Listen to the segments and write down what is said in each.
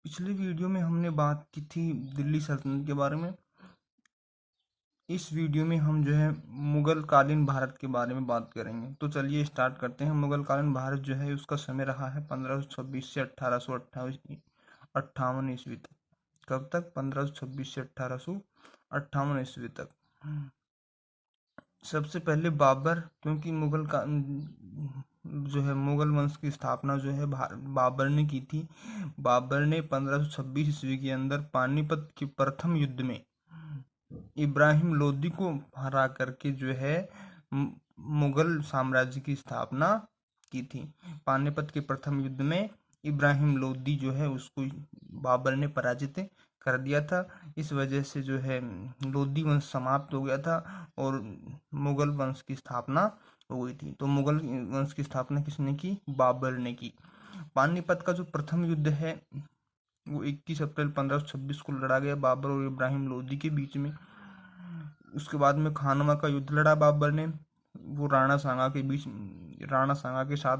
पिछले वीडियो में हमने बात की थी दिल्ली सल्तनत के बारे में। इस वीडियो में हम जो है मुगल कालीन भारत के बारे में बात करेंगे। तो चलिए स्टार्ट करते हैं। मुगल कालीन भारत जो है उसका समय रहा है 1526 से 1858 ईस्वी तक। कब तक? 1526 से 1858 ईस्वी तक। सबसे पहले बाबर, क्योंकि मुगल का जो है मुगल वंश की स्थापना जो है बाबर ने की थी। बाबर ने 1526 ईस्वी के अंदर पानीपत के प्रथम युद्ध में इब्राहिम लोदी को हरा करके जो है मुगल साम्राज्य की स्थापना की थी। पानीपत के प्रथम युद्ध में इब्राहिम लोदी जो है उसको बाबर ने पराजित कर दिया था। इस वजह से जो है लोदी वंश समाप्त हो गया था और मुगल वंश की स्थापना हो गई थी। तो मुगल वंश की स्थापना किसने की? बाबर ने की। पानीपत का जो प्रथम युद्ध है वो 21 अप्रैल 1526 को लड़ा गया बाबर और इब्राहिम लोदी के बीच में। उसके बाद में खानवा का युद्ध लड़ा बाबर ने, वो राणा सांगा के साथ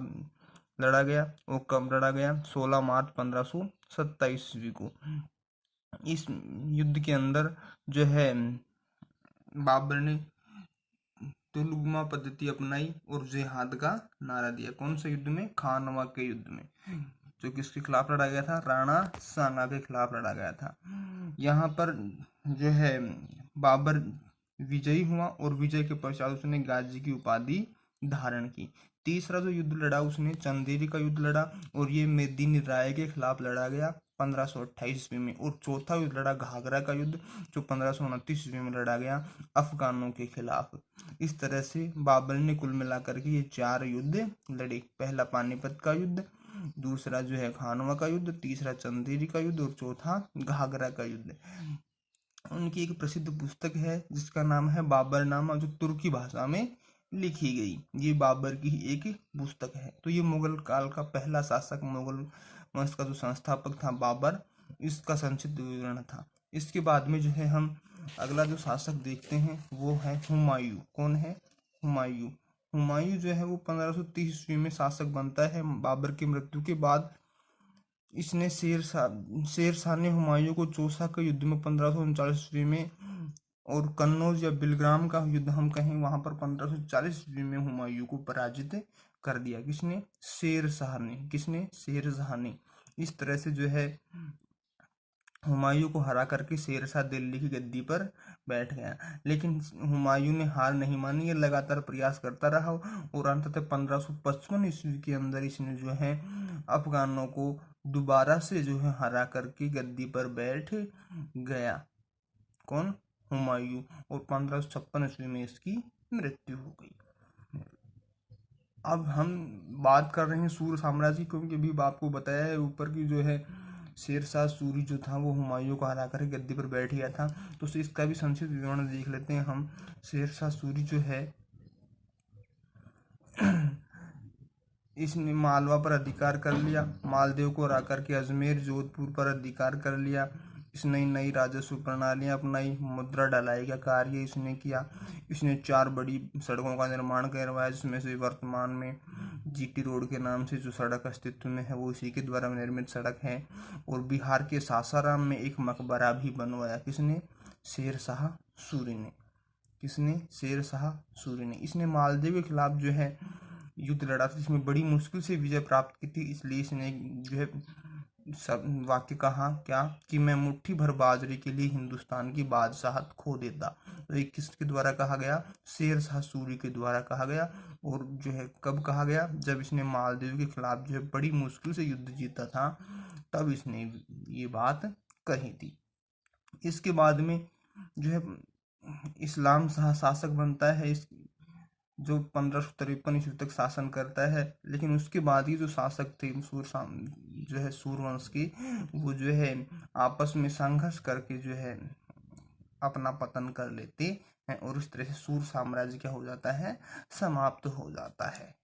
लड़ा गया। वो कब लड़ा गया? 16 मार्च 1527 ईस्वी को। इस युद्ध के अंदर जो है बाबर ने तुलुगमा पद्धति अपनाई और जिहाद का नारा दिया। कौन से युद्ध में? खानवा के युद्ध में, जो किसके खिलाफ लड़ा गया था? राणा सांगा के खिलाफ लड़ा गया था। यहाँ पर जो है बाबर विजयी हुआ और विजय के पश्चात उसने गाजी की उपाधि धारण की। तीसरा जो युद्ध लड़ा उसने चंदेरी का युद्ध लड़ा और ये मेदिनी राय के खिलाफ लड़ा गया 1528 ईस्वी में। और चौथा युद्ध लड़ा घाघरा का युद्ध, जो 1529 ईस्वी में लड़ा गया अफगानों के खिलाफ। इस तरह से बाबर ने कुल मिलाकर के ये 4 युद्ध लड़े। पहला पानीपत का युद्ध, दूसरा जो है खानवा का युद्ध, तीसरा चंदेरी का युद्ध और चौथा घाघरा का युद्ध। उनकी एक प्रसिद्ध पुस्तक है जिसका नाम है बाबरनामा, जो तुर्की भाषा में लिखी गई। ये बाबर की ही एक पुस्तक है। तो ये मुगल काल का पहला शासक, मुगल वंश का जो संस्थापक था बाबर, इसका संक्षिप्त विवरण था। इसके बाद में जो है हम अगला जो शासक देखते हैं वो है हुमायूं। कौन है? हुमायूं। हुमायूं जो है वो 1530 ईस्वी में शासक बनता है बाबर की मृत्यु के बाद। इसने शेर शाह ने हुमायूं को चौसा के युद्ध में 1539 ईस्वी में और कन्नौज या बिलग्राम का युद्ध हम कहें वहां पर 1540 ईस्वी में हुमायूं को पराजित कर दिया। किसने? शेर शाह ने। किसने? शेर शाह ने। इस तरह से जो है हुमायूं को हरा करके शेर शाह दिल्ली की गद्दी पर बैठ गया। लेकिन हुमायूं ने हार नहीं मानी, ये लगातार प्रयास करता रहा और अंततः 1555 ईस्वी के अंदर इसने जो है अफगानों को दोबारा से जो है हरा करके गद्दी पर बैठ गया। कौन? हुमायूं। और 1556 ईस्वी में इसकी मृत्यु हो गई। अब हम बात कर रहे हैं सूर्य साम्राज्य, क्योंकि अभी आपको बताया है ऊपर की जो है शेरशाह सूरी जो था वो हुमायूं को हरा कर गद्दी पर बैठ गया था। तो इसका भी संक्षिप्त विवरण देख लेते हैं हम। शेरशाह सूरी जो है इसने मालवा पर अधिकार कर लिया, मालदेव को हरा करके अजमेर जोधपुर पर अधिकार कर लिया। इसने नई राजस्व प्रणालियां अपनाई, मुद्रा ढलाई का कार्य इसने किया। इसने 4 बड़ी सड़कों का निर्माण करवाया, जिसमें से वर्तमान में जीटी रोड के नाम से जो सड़क अस्तित्व में है वो इसी के द्वारा निर्मित सड़क है। और बिहार के सासाराम में एक मकबरा भी बनवाया। किसने? शेरशाह सूरी ने। किसने? शेरशाह सूरी ने। इसने मालदेव के खिलाफ जो है युद्ध लड़ा था, जिसमें बड़ी मुश्किल से विजय प्राप्त की थी। इसलिए इसने जो है सब वाक्य कहा क्या कि मैं मुट्ठी भर बाजरे के लिए हिंदुस्तान की बादशाहत खो देता। तो ये किसके द्वारा कहा गया? शेरशाह सूरी के द्वारा कहा गया। और जो है कब कहा गया? जब इसने मालदेव के खिलाफ जो है बड़ी मुश्किल से युद्ध जीता था, तब इसने ये बात कही थी। इसके बाद में जो है इस्लाम शाह शासक बनता है, इस जो 1553 ईस्वी तक शासन करता है। लेकिन उसके बाद ही जो शासक थे जो है सूर्यवंश की, वो जो है आपस में संघर्ष करके जो है अपना पतन कर लेते हैं और इस तरह से सूर्य साम्राज्य क्या हो जाता है? समाप्त हो जाता है।